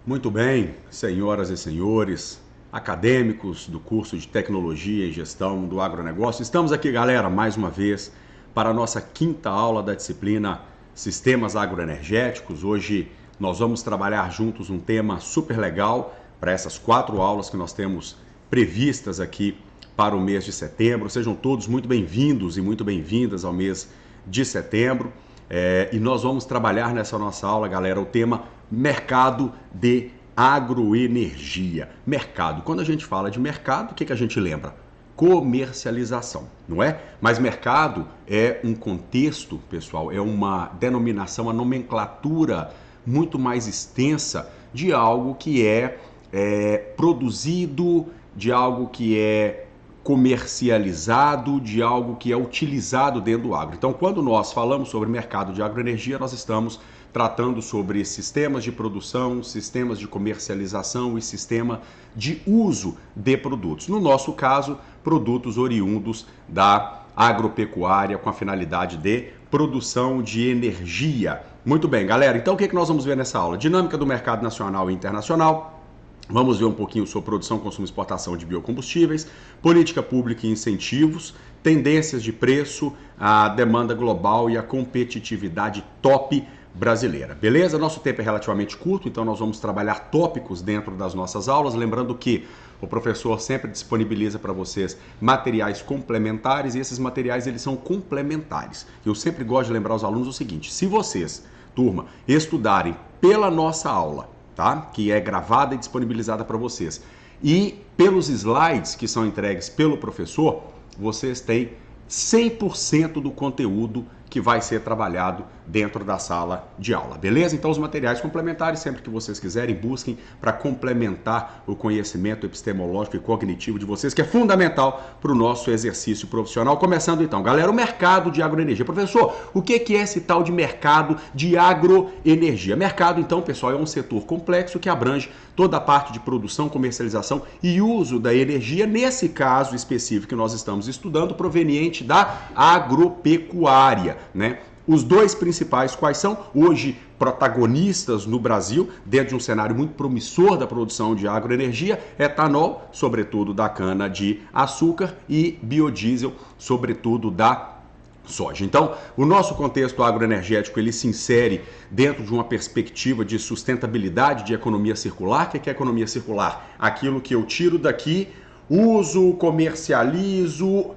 Muito bem, senhoras e senhores, acadêmicos do curso de Tecnologia e Gestão do Agronegócio. Estamos aqui, galera, mais uma vez para a nossa quinta aula da disciplina Sistemas Agroenergéticos. Hoje nós vamos trabalhar juntos um tema super legal para essas 4 aulas que nós temos previstas aqui para o mês de setembro. Sejam todos muito bem-vindos e muito bem-vindas ao mês de setembro. E nós vamos trabalhar nessa nossa aula, galera, o tema mercado de agroenergia. Mercado. Quando a gente fala de mercado, o que a gente lembra? Comercialização, não é? Mas mercado é um contexto, pessoal, é uma denominação, uma nomenclatura muito mais extensa de algo que é produzido, de algo que é comercializado, de algo que é utilizado dentro do agro. Então, quando nós falamos sobre mercado de agroenergia, nós estamos tratando sobre sistemas de produção, sistemas de comercialização e sistema de uso de produtos. No nosso caso, produtos oriundos da agropecuária com a finalidade de produção de energia. Muito bem, galera. Então, o que nós vamos ver nessa aula? Dinâmica do mercado nacional e internacional. Vamos ver um pouquinho sobre produção, consumo e exportação de biocombustíveis, política pública e incentivos, tendências de preço, a demanda global e a competitividade top brasileira. Beleza? Nosso tempo é relativamente curto, então nós vamos trabalhar tópicos dentro das nossas aulas, lembrando que o professor sempre disponibiliza para vocês materiais complementares e esses materiais eles são complementares. Eu sempre gosto de lembrar aos alunos o seguinte: se vocês, turma, estudarem pela nossa aula, tá? Que é gravada e disponibilizada para vocês, e pelos slides que são entregues pelo professor, vocês têm 100% do conteúdo que vai ser trabalhado dentro da sala de aula, beleza? Então os materiais complementares, sempre que vocês quiserem, busquem para complementar o conhecimento epistemológico e cognitivo de vocês, que é fundamental para o nosso exercício profissional. Começando então, galera, o mercado de agroenergia. Professor, o que é esse tal de mercado de agroenergia? Mercado, então, pessoal, é um setor complexo que abrange toda a parte de produção, comercialização e uso da energia, nesse caso específico que nós estamos estudando, proveniente da agropecuária, né? Os dois principais quais são? Hoje protagonistas no Brasil, dentro de um cenário muito promissor da produção de agroenergia, etanol, sobretudo da cana de açúcar, e biodiesel, sobretudo da soja. Então, o nosso contexto agroenergético ele se insere dentro de uma perspectiva de sustentabilidade, de economia circular. O que é economia circular? Aquilo que eu tiro daqui, uso, comercializo,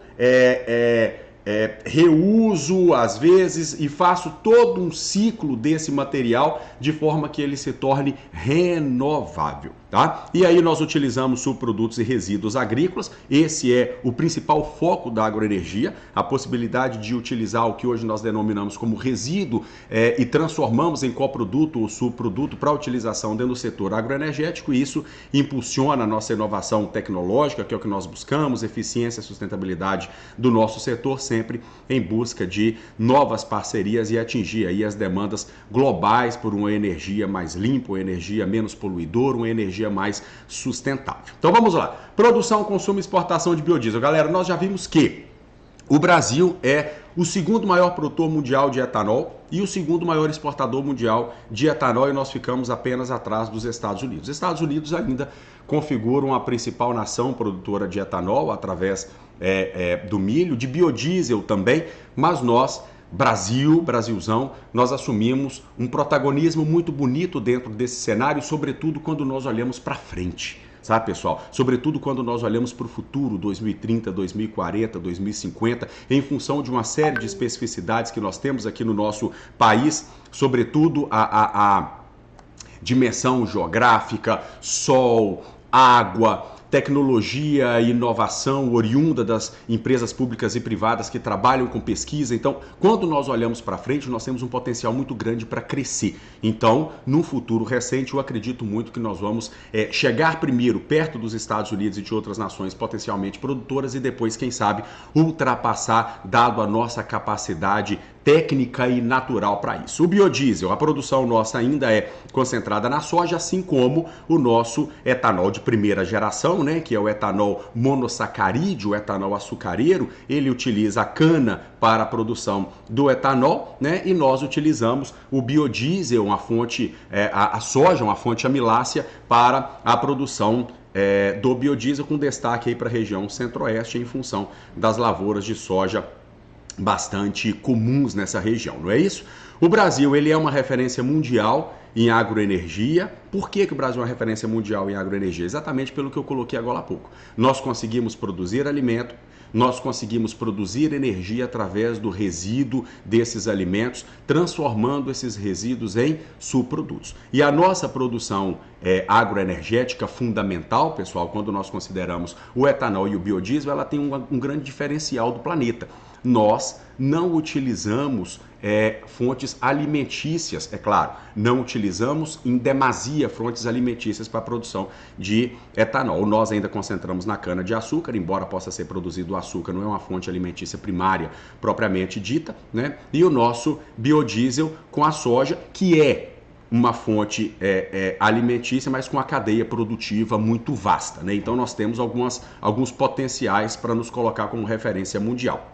reuso às vezes e faço todo um ciclo desse material de forma que ele se torne renovável, tá? E aí nós utilizamos subprodutos e resíduos agrícolas. Esse é o principal foco da agroenergia, a possibilidade de utilizar o que hoje nós denominamos como resíduo e transformamos em coproduto ou subproduto para utilização dentro do setor agroenergético, e isso impulsiona a nossa inovação tecnológica, que é o que nós buscamos, eficiência e sustentabilidade do nosso setor, sempre em busca de novas parcerias e atingir aí as demandas globais por uma energia mais limpa, uma energia menos poluidora, uma energia mais sustentável. Então vamos lá. Produção, consumo e exportação de biodiesel. Galera, nós já vimos que o Brasil é o segundo maior produtor mundial de etanol e o segundo maior exportador mundial de etanol, e nós ficamos apenas atrás dos Estados Unidos. Os Estados Unidos ainda configuram a principal nação produtora de etanol através do milho, de biodiesel também, mas nós, Brasilzão, nós assumimos um protagonismo muito bonito dentro desse cenário, sobretudo quando nós olhamos para frente. Sabe, pessoal? Sobretudo quando nós olhamos para o futuro, 2030, 2040, 2050, em função de uma série de especificidades que nós temos aqui no nosso país, sobretudo a dimensão geográfica, sol, água, tecnologia e inovação oriunda das empresas públicas e privadas que trabalham com pesquisa. Então, quando nós olhamos para frente, nós temos um potencial muito grande para crescer. Então, num futuro recente, eu acredito muito que nós vamos chegar primeiro perto dos Estados Unidos e de outras nações potencialmente produtoras e depois, quem sabe, ultrapassar, dado a nossa capacidade técnica e natural para isso. O biodiesel, a produção nossa ainda é concentrada na soja, assim como o nosso etanol de primeira geração, né, que é o etanol monossacarídeo, o etanol açucareiro. Ele utiliza a cana para a produção do etanol, né, e nós utilizamos o biodiesel, uma fonte, a soja, uma fonte amilácea, para a produção do biodiesel, com destaque aí para a região centro-oeste, em função das lavouras de soja bastante comuns nessa região, não é isso? O Brasil, ele é uma referência mundial em agroenergia. Por que o Brasil é uma referência mundial em agroenergia? Exatamente pelo que eu coloquei agora há pouco. Nós conseguimos produzir alimento, nós conseguimos produzir energia através do resíduo desses alimentos, transformando esses resíduos em subprodutos. E a nossa produção agroenergética fundamental, pessoal, quando nós consideramos o etanol e o biodiesel, ela tem um grande diferencial do planeta. Nós não utilizamos fontes alimentícias, é claro, não utilizamos em demasia fontes alimentícias para a produção de etanol. Nós ainda concentramos na cana-de-açúcar, embora possa ser produzido o açúcar, não é uma fonte alimentícia primária propriamente dita, né? E o nosso biodiesel com a soja, que é uma fonte alimentícia, mas com a cadeia produtiva muito vasta, né? Então nós temos alguns potenciais para nos colocar como referência mundial.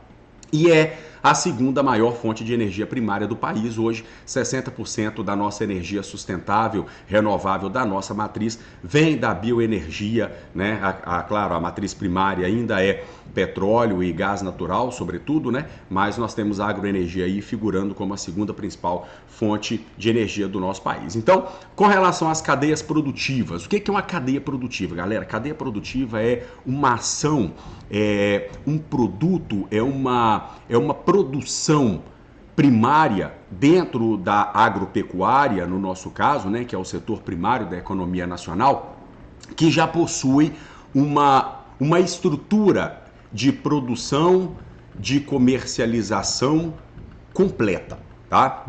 E é a segunda maior fonte de energia primária do país. Hoje, 60% da nossa energia sustentável, renovável da nossa matriz vem da bioenergia, né? Claro, a matriz primária ainda é petróleo e gás natural, sobretudo, né? Mas nós temos a agroenergia aí figurando como a segunda principal fonte de energia do nosso país. Então, com relação às cadeias produtivas, o que é uma cadeia produtiva, galera? Cadeia produtiva é uma ação, um produto, é uma produção primária dentro da agropecuária, no nosso caso, né, que é o setor primário da economia nacional, que já possui uma estrutura de produção, de comercialização completa. Tá?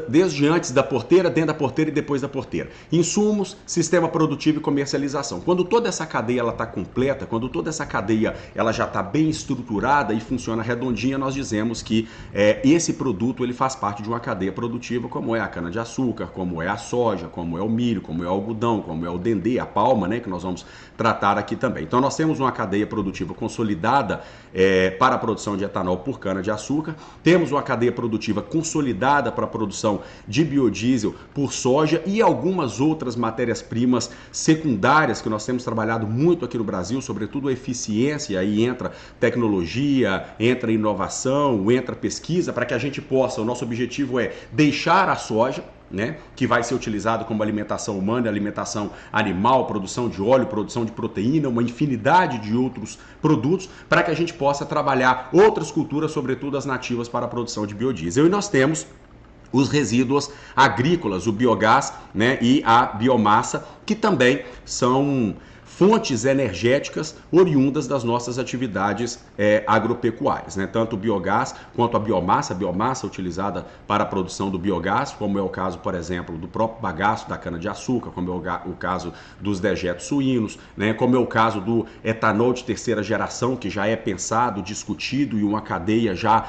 Desde antes da porteira, dentro da porteira e depois da porteira. Insumos, sistema produtivo e comercialização. Quando toda essa cadeia está completa, quando toda essa cadeia ela já está bem estruturada e funciona redondinha, nós dizemos que esse produto ele faz parte de uma cadeia produtiva, como é a cana-de-açúcar, como é a soja, como é o milho, como é o algodão, como é o dendê, a palma, né, que nós vamos tratar aqui também. Então nós temos uma cadeia produtiva consolidada para a produção de etanol por cana-de-açúcar, temos uma cadeia produtiva consolidada para a produção de biodiesel por soja e algumas outras matérias-primas secundárias que nós temos trabalhado muito aqui no Brasil, sobretudo a eficiência, aí entra tecnologia, entra inovação, entra pesquisa, para que a gente possa, o nosso objetivo é deixar a soja, né, que vai ser utilizado como alimentação humana, alimentação animal, produção de óleo, produção de proteína, uma infinidade de outros produtos, para que a gente possa trabalhar outras culturas, sobretudo as nativas, para a produção de biodiesel. E nós temos os resíduos agrícolas, o biogás, né, e a biomassa, que também são fontes energéticas oriundas das nossas atividades agropecuárias, né? Tanto o biogás quanto a biomassa utilizada para a produção do biogás, como é o caso, por exemplo, do próprio bagaço da cana-de-açúcar, como é o caso dos dejetos suínos, né? Como é o caso do etanol de terceira geração, que já é pensado, discutido e uma cadeia já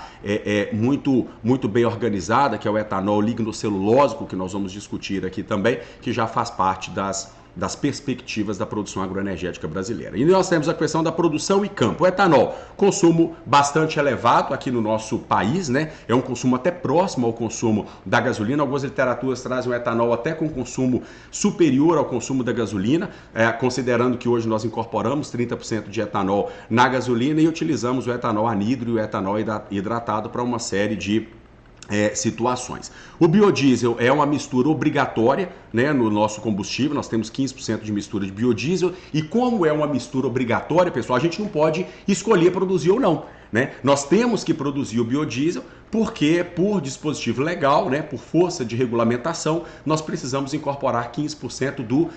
muito bem organizada, que é o etanol lignocelulósico, que nós vamos discutir aqui também, que já faz parte das perspectivas da produção agroenergética brasileira. E nós temos a questão da produção e campo. O etanol, consumo bastante elevado aqui no nosso país, né? É um consumo até próximo ao consumo da gasolina. Algumas literaturas trazem o etanol até com consumo superior ao consumo da gasolina, considerando que hoje nós incorporamos 30% de etanol na gasolina e utilizamos o etanol anidro e o etanol hidratado para uma série de situações. O biodiesel é uma mistura obrigatória, né, no nosso combustível. Nós temos 15% de mistura de biodiesel e como é uma mistura obrigatória, pessoal, a gente não pode escolher produzir ou não, né? Nós temos que produzir o biodiesel porque, por dispositivo legal, né, por força de regulamentação, nós precisamos incorporar 15% do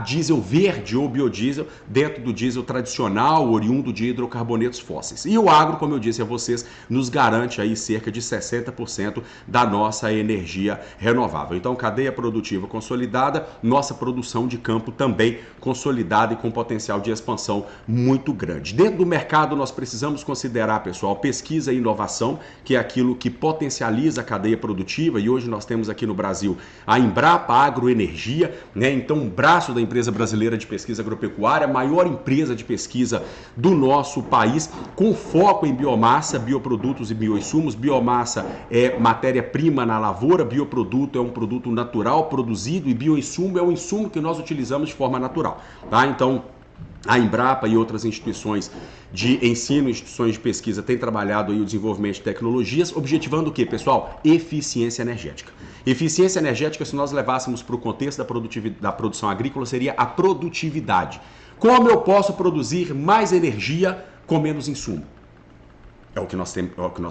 diesel verde ou biodiesel dentro do diesel tradicional, oriundo de hidrocarbonetos fósseis. E o agro, como eu disse a vocês, nos garante aí cerca de 60% da nossa energia renovável. Então, cadeia produtiva consolidada, nossa produção de campo também consolidada e com potencial de expansão muito grande. Dentro do mercado, nós precisamos considerar, pessoal, pesquisa e inovação, que é aquilo que potencializa a cadeia produtiva, e hoje nós temos aqui no Brasil a Embrapa Agroenergia, né? Então um braço da empresa brasileira de pesquisa agropecuária, a maior empresa de pesquisa do nosso país, com foco em biomassa, bioprodutos e bioinsumos. Biomassa é matéria-prima na lavoura, bioproduto é um produto natural produzido e bioinsumo é um insumo que nós utilizamos de forma natural, tá? Então a Embrapa e outras instituições de ensino, instituições de pesquisa têm trabalhado aí o desenvolvimento de tecnologias, objetivando o quê, pessoal? Eficiência energética. Eficiência energética, se nós levássemos para o contexto da produção agrícola, seria a produtividade. Como eu posso produzir mais energia com menos insumo? É o que nós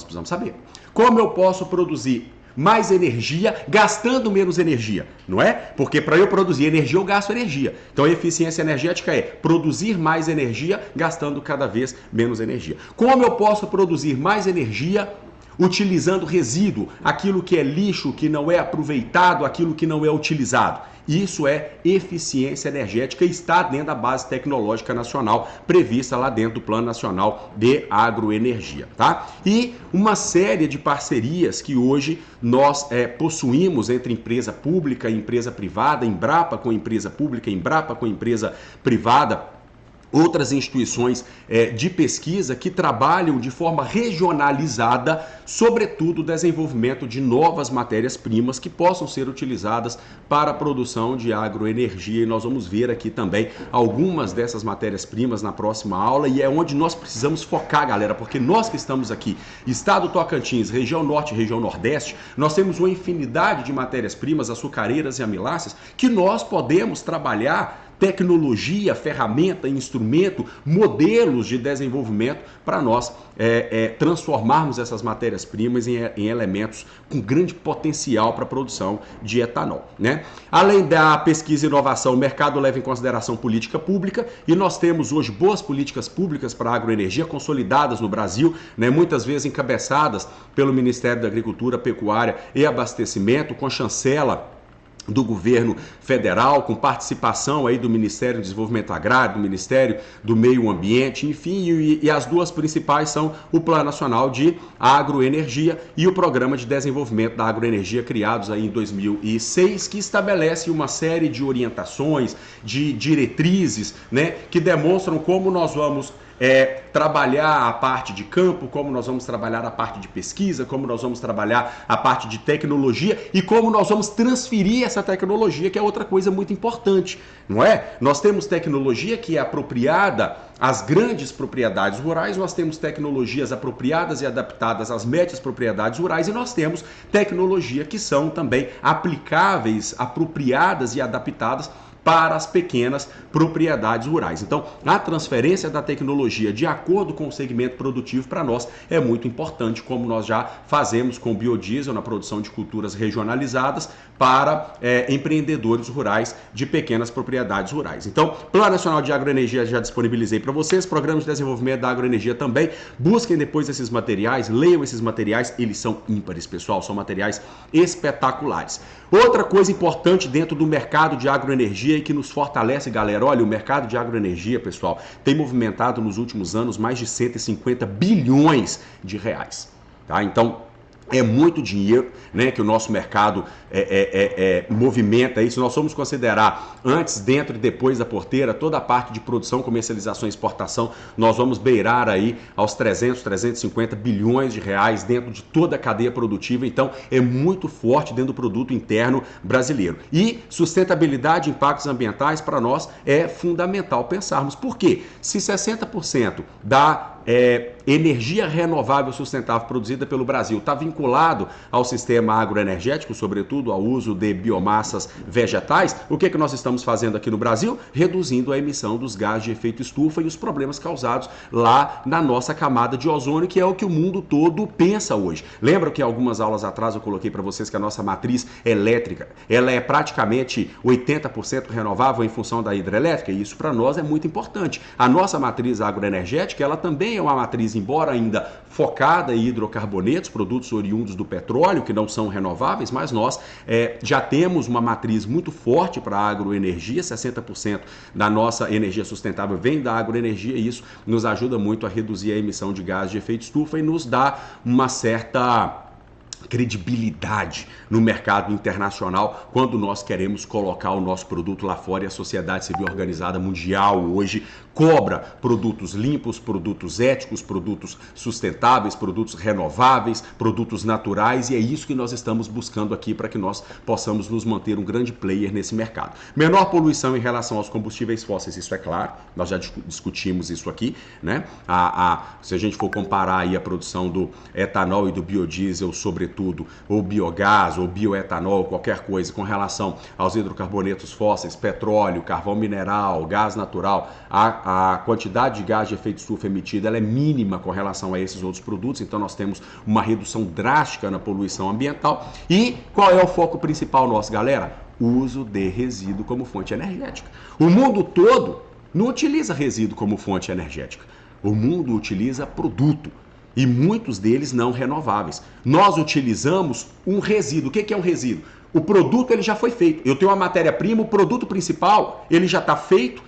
precisamos saber. Como eu posso produzir mais energia gastando menos energia, não é? Porque para eu produzir energia eu gasto energia. Então a eficiência energética é produzir mais energia gastando cada vez menos energia. Como eu posso produzir mais energia utilizando resíduo, aquilo que é lixo, que não é aproveitado, aquilo que não é utilizado? Isso é eficiência energética e está dentro da base tecnológica nacional prevista lá dentro do Plano Nacional de Agroenergia, tá? E uma série de parcerias que hoje nós possuímos entre empresa pública e empresa privada, Embrapa com empresa pública, Embrapa com empresa privada, outras instituições de pesquisa que trabalham de forma regionalizada, sobretudo o desenvolvimento de novas matérias-primas que possam ser utilizadas para a produção de agroenergia. E nós vamos ver aqui também algumas dessas matérias-primas na próxima aula, e é onde nós precisamos focar, galera, porque nós que estamos aqui, Estado Tocantins, região norte e região nordeste, nós temos uma infinidade de matérias-primas, açucareiras e amiláceas, que nós podemos trabalhar tecnologia, ferramenta, instrumento, modelos de desenvolvimento para nós transformarmos essas matérias-primas em elementos com grande potencial para a produção de etanol, né? Além da pesquisa e inovação, o mercado leva em consideração política pública e nós temos hoje boas políticas públicas para a agroenergia consolidadas no Brasil, né? Muitas vezes encabeçadas pelo Ministério da Agricultura, Pecuária e Abastecimento, com chancela do governo federal, com participação aí do Ministério do Desenvolvimento Agrário, do Ministério do Meio Ambiente, enfim, e as duas principais são o Plano Nacional de Agroenergia e o Programa de Desenvolvimento da Agroenergia, criados aí em 2006, que estabelece uma série de orientações, de diretrizes, né, que demonstram como nós vamos trabalhar a parte de campo, como nós vamos trabalhar a parte de pesquisa, como nós vamos trabalhar a parte de tecnologia e como nós vamos transferir essa tecnologia, que é outra coisa muito importante, não é? Nós temos tecnologia que é apropriada às grandes propriedades rurais, nós temos tecnologias apropriadas e adaptadas às médias propriedades rurais e nós temos tecnologia que são também aplicáveis, apropriadas e adaptadas para as pequenas propriedades rurais. Então, a transferência da tecnologia de acordo com o segmento produtivo para nós é muito importante, como nós já fazemos com o biodiesel na produção de culturas regionalizadas para empreendedores rurais de pequenas propriedades rurais. Então, Plano Nacional de Agroenergia já disponibilizei para vocês, programas de desenvolvimento da agroenergia também. Busquem depois esses materiais, leiam esses materiais, eles são ímpares, pessoal, são materiais espetaculares. Outra coisa importante dentro do mercado de agroenergia e que nos fortalece, galera, olha, o mercado de agroenergia, pessoal, tem movimentado nos últimos anos mais de 150 bilhões de reais, tá? Então, é muito dinheiro, né, que o nosso mercado movimenta aí. Se nós formos considerar antes, dentro e depois da porteira, toda a parte de produção, comercialização e exportação, nós vamos beirar aí aos 350 bilhões de reais dentro de toda a cadeia produtiva. Então, é muito forte dentro do produto interno brasileiro. E sustentabilidade e impactos ambientais para nós é fundamental pensarmos. Por quê? Se 60% da energia renovável sustentável produzida pelo Brasil está vinculado ao sistema agroenergético, sobretudo ao uso de biomassas vegetais, o que nós estamos fazendo aqui no Brasil? Reduzindo a emissão dos gases de efeito estufa e os problemas causados lá na nossa camada de ozônio, que é o que o mundo todo pensa hoje. Lembra que algumas aulas atrás eu coloquei para vocês que a nossa matriz elétrica, ela é praticamente 80% renovável em função da hidrelétrica, e isso para nós é muito importante. A nossa matriz agroenergética, ela também é uma matriz, embora ainda focada em hidrocarbonetos, produtos oriundos do petróleo, que não são renováveis, mas nós já temos uma matriz muito forte para a agroenergia, 60% da nossa energia sustentável vem da agroenergia, e isso nos ajuda muito a reduzir a emissão de gases de efeito estufa e nos dá uma certa credibilidade no mercado internacional quando nós queremos colocar o nosso produto lá fora, e a sociedade civil organizada mundial hoje cobra produtos limpos, produtos éticos, produtos sustentáveis, produtos renováveis, produtos naturais, e é isso que nós estamos buscando aqui para que nós possamos nos manter um grande player nesse mercado. Menor poluição em relação aos combustíveis fósseis, isso é claro, nós já discutimos isso aqui, né? Se a gente for comparar aí a produção do etanol e do biodiesel, sobretudo, ou biogás, ou bioetanol, qualquer coisa, com relação aos hidrocarbonetos fósseis, petróleo, carvão mineral, gás natural, a quantidade de gás de efeito estufa emitida ela é mínima com relação a esses outros produtos, então nós temos uma redução drástica na poluição ambiental. E qual é o foco principal nosso, galera? O uso de resíduo como fonte energética. O mundo todo não utiliza resíduo como fonte energética. O mundo utiliza produto. E muitos deles não renováveis. Nós utilizamos um resíduo. O que é um resíduo? O produto ele já foi feito. Eu tenho uma matéria-prima, o produto principal ele já está feito,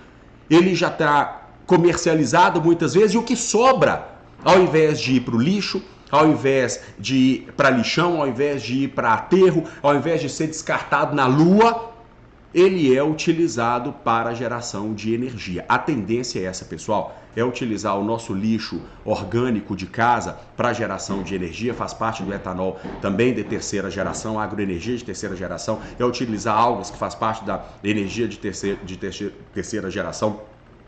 ele já está comercializado muitas vezes, e o que sobra, ao invés de ir para o lixo, ao invés de ir para lixão, ao invés de ir para aterro, ao invés de ser descartado na lua, ele é utilizado para a geração de energia. A tendência é essa, pessoal, é utilizar o nosso lixo orgânico de casa para geração de energia, faz parte do etanol também de terceira geração, agroenergia de terceira geração, é utilizar algas que faz parte da energia de terceira geração,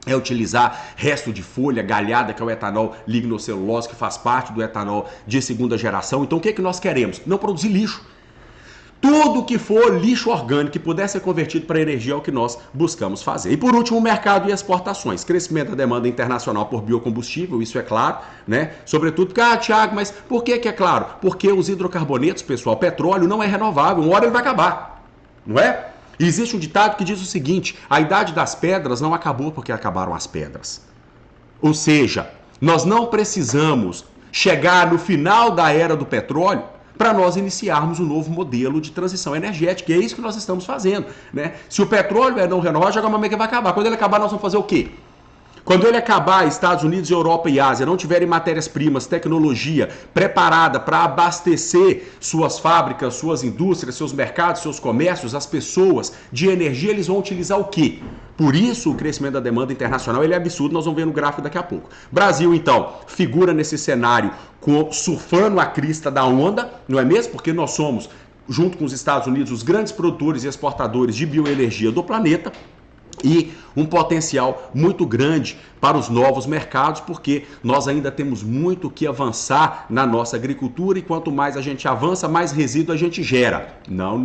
é utilizar resto de folha, galhada, que é o etanol lignocelulose, que faz parte do etanol de segunda geração. Então o que nós queremos? Não produzir lixo. Tudo que for lixo orgânico que puder ser convertido para energia é o que nós buscamos fazer. E por último, o mercado e exportações. Crescimento da demanda internacional por biocombustível, isso é claro, né? Sobretudo porque, Thiago, mas por que é claro? Porque os hidrocarbonetos, pessoal, petróleo não é renovável, uma hora ele vai acabar, não é? E existe um ditado que diz o seguinte: a idade das pedras não acabou porque acabaram as pedras. Ou seja, nós não precisamos chegar no final da era do petróleo para nós iniciarmos um novo modelo de transição energética. E é isso que nós estamos fazendo, né? Se o petróleo é não renovável, já como é que vai acabar? Quando ele acabar, nós vamos fazer o quê? Quando ele acabar, Estados Unidos, Europa e Ásia não tiverem matérias-primas, tecnologia preparada para abastecer suas fábricas, suas indústrias, seus mercados, seus comércios, as pessoas de energia, eles vão utilizar o quê? Por isso o crescimento da demanda internacional ele é absurdo, nós vamos ver no gráfico daqui a pouco. Brasil, então, figura nesse cenário surfando a crista da onda, não é mesmo? Porque nós somos, junto com os Estados Unidos, os grandes produtores e exportadores de bioenergia do planeta, e um potencial muito grande para os novos mercados, porque nós ainda temos muito que avançar na nossa agricultura, e quanto mais a gente avança, mais resíduo a gente gera. Não.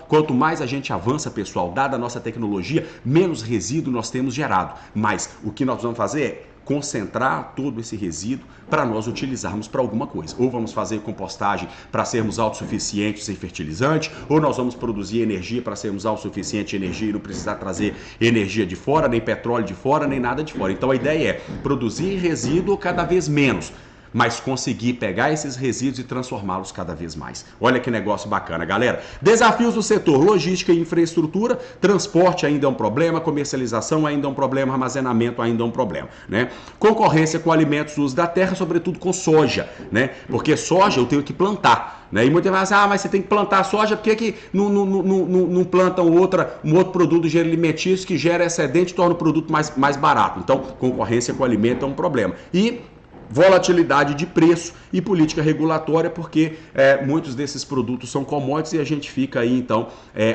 Quanto mais a gente avança, pessoal, dada a nossa tecnologia, menos resíduo nós temos gerado. Mas o que nós vamos fazer é concentrar todo esse resíduo para nós utilizarmos para alguma coisa. Ou vamos fazer compostagem para sermos autossuficientes em fertilizante, ou nós vamos produzir energia para sermos autossuficientes em energia e não precisar trazer energia de fora, nem petróleo de fora, nem nada de fora. Então a ideia é produzir resíduo cada vez menos, mas conseguir pegar esses resíduos e transformá-los cada vez mais. Olha que negócio bacana, galera. Desafios do setor: logística e infraestrutura, transporte ainda é um problema, comercialização ainda é um problema, armazenamento ainda é um problema, né? Concorrência com alimentos, uso da terra, sobretudo com soja, né? Porque soja eu tenho que plantar, né? E muita gente fala assim, mas você tem que plantar soja, por que não plantam um outro produto alimentício que gera excedente e torna o produto mais barato? Então, concorrência com alimento é um problema. E volatilidade de preço e política regulatória, porque muitos desses produtos são commodities e a gente fica aí, então,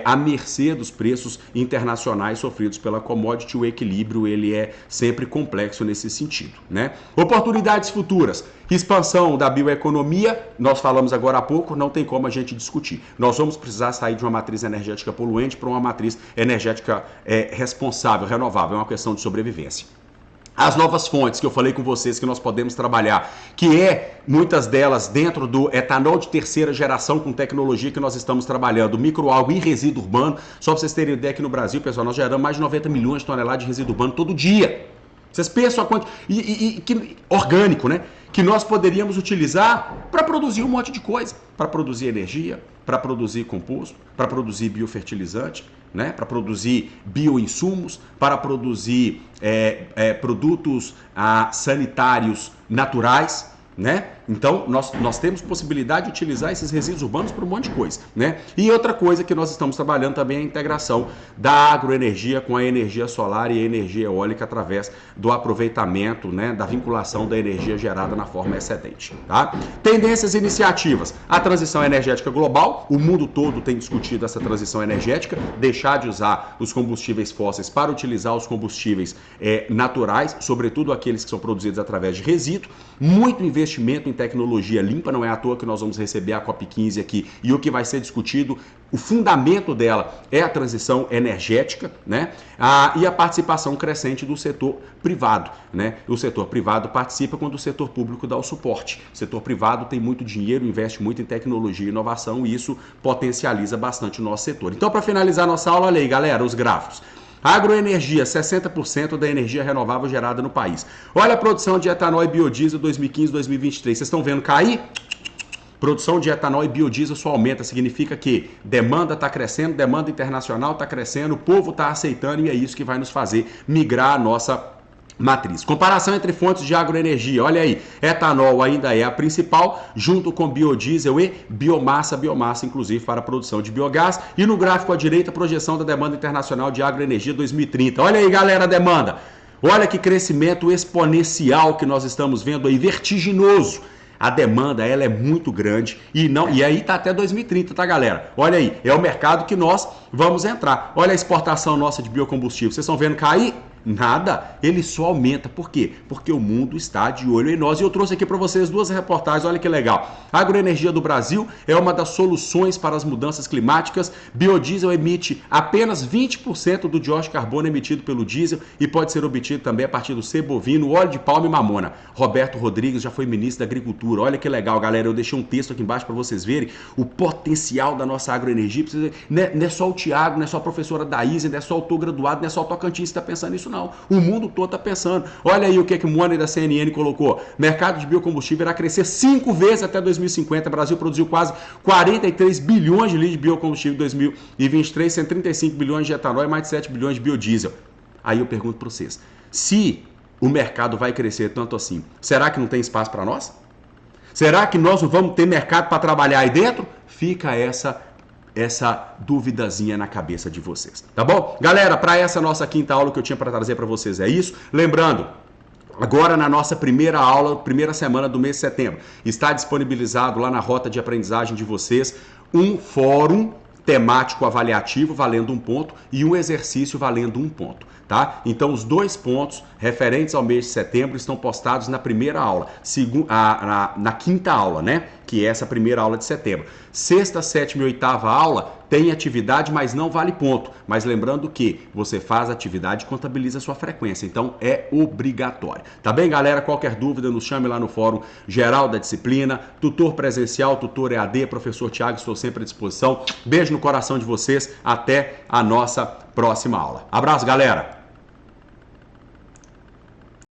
à mercê dos preços internacionais sofridos pela commodity. O equilíbrio ele é sempre complexo nesse sentido, né? Oportunidades futuras: expansão da bioeconomia, nós falamos agora há pouco, não tem como a gente discutir. Nós vamos precisar sair de uma matriz energética poluente para uma matriz energética responsável, renovável, é uma questão de sobrevivência. As novas fontes que eu falei com vocês que nós podemos trabalhar, que muitas delas dentro do etanol de terceira geração com tecnologia que nós estamos trabalhando, microalga e resíduo urbano. Só para vocês terem ideia, que no Brasil, pessoal, nós geramos mais de 90 milhões de toneladas de resíduo urbano todo dia. Vocês pensam a quanto... orgânico, né? Que nós poderíamos utilizar para produzir um monte de coisa. Para produzir energia, para produzir composto, para produzir biofertilizante, né? Para produzir bioinsumos, para produzir produtos sanitários naturais, né? Então, nós temos possibilidade de utilizar esses resíduos urbanos para um monte de coisa, né? E outra coisa que nós estamos trabalhando também é a integração da agroenergia com a energia solar e a energia eólica através do aproveitamento, né, da vinculação da energia gerada na forma excedente, tá? Tendências e iniciativas. A transição energética global, o mundo todo tem discutido essa transição energética, deixar de usar os combustíveis fósseis para utilizar os combustíveis naturais, sobretudo aqueles que são produzidos através de resíduo. Muito investimento em tecnologia limpa, não é à toa que nós vamos receber a COP15 aqui, e o que vai ser discutido, o fundamento dela é a transição energética, né? E a participação crescente do setor privado, né? O setor privado participa quando o setor público dá o suporte. O setor privado tem muito dinheiro, investe muito em tecnologia e inovação, e isso potencializa bastante o nosso setor. Então, para finalizar nossa aula, olha aí, galera, os gráficos. Agroenergia, 60% da energia renovável gerada no país. Olha a produção de etanol e biodiesel 2015-2023. Vocês estão vendo cair? Produção de etanol e biodiesel só aumenta, significa que demanda está crescendo, demanda internacional está crescendo, o povo está aceitando, e é isso que vai nos fazer migrar a nossa matriz. Comparação entre fontes de agroenergia, olha aí, etanol ainda é a principal, junto com biodiesel e biomassa inclusive para a produção de biogás. E no gráfico à direita, projeção da demanda internacional de agroenergia 2030. Olha aí, galera, a demanda. Olha que crescimento exponencial que nós estamos vendo aí, vertiginoso. A demanda, ela é muito grande e aí tá até 2030, tá, galera? Olha aí, é o mercado que nós vamos entrar. Olha a exportação nossa de biocombustível. Vocês estão vendo cair? Nada, ele só aumenta. Por quê? Porque o mundo está de olho em nós. E eu trouxe aqui para vocês duas reportagens, olha que legal. A agroenergia do Brasil é uma das soluções para as mudanças climáticas. Biodiesel emite apenas 20% do dióxido de carbono emitido pelo diesel e pode ser obtido também a partir do ser bovino, óleo de palma e mamona. Roberto Rodrigues já foi ministro da Agricultura. Olha que legal, galera. Eu deixei um texto aqui embaixo para vocês verem o potencial da nossa agroenergia. Não é só o Tiago, não é só a professora Daísa, não é só o autograduado, não é só o Tocantins que está pensando nisso, não. O mundo todo está pensando. Olha aí o que o Money da CNN colocou. Mercado de biocombustível irá crescer 5 vezes até 2050. O Brasil produziu quase 43 bilhões de litros de biocombustível em 2023, 135 bilhões de etanol e mais de 7 bilhões de biodiesel. Aí eu pergunto para vocês, se o mercado vai crescer tanto assim, será que não tem espaço para nós? Será que nós não vamos ter mercado para trabalhar aí dentro? Fica essa duvidazinha na cabeça de vocês, tá bom? Galera, para essa nossa quinta aula que eu tinha para trazer para vocês é isso. Lembrando, agora na nossa primeira aula, primeira semana do mês de setembro, está disponibilizado lá na rota de aprendizagem de vocês um fórum temático avaliativo valendo 1 ponto e um exercício valendo 1 ponto. Tá? Então os 2 pontos referentes ao mês de setembro estão postados na primeira aula, na quinta aula, né? Que é essa primeira aula de setembro. Sexta, sétima e oitava aula tem atividade, mas não vale ponto. Mas lembrando que você faz a atividade e contabiliza a sua frequência, então é obrigatório. Tá bem, galera? Qualquer dúvida, nos chame lá no fórum geral da disciplina, tutor presencial, tutor EAD, professor Tiago, estou sempre à disposição. Beijo no coração de vocês, até a nossa próxima aula. Abraço, galera!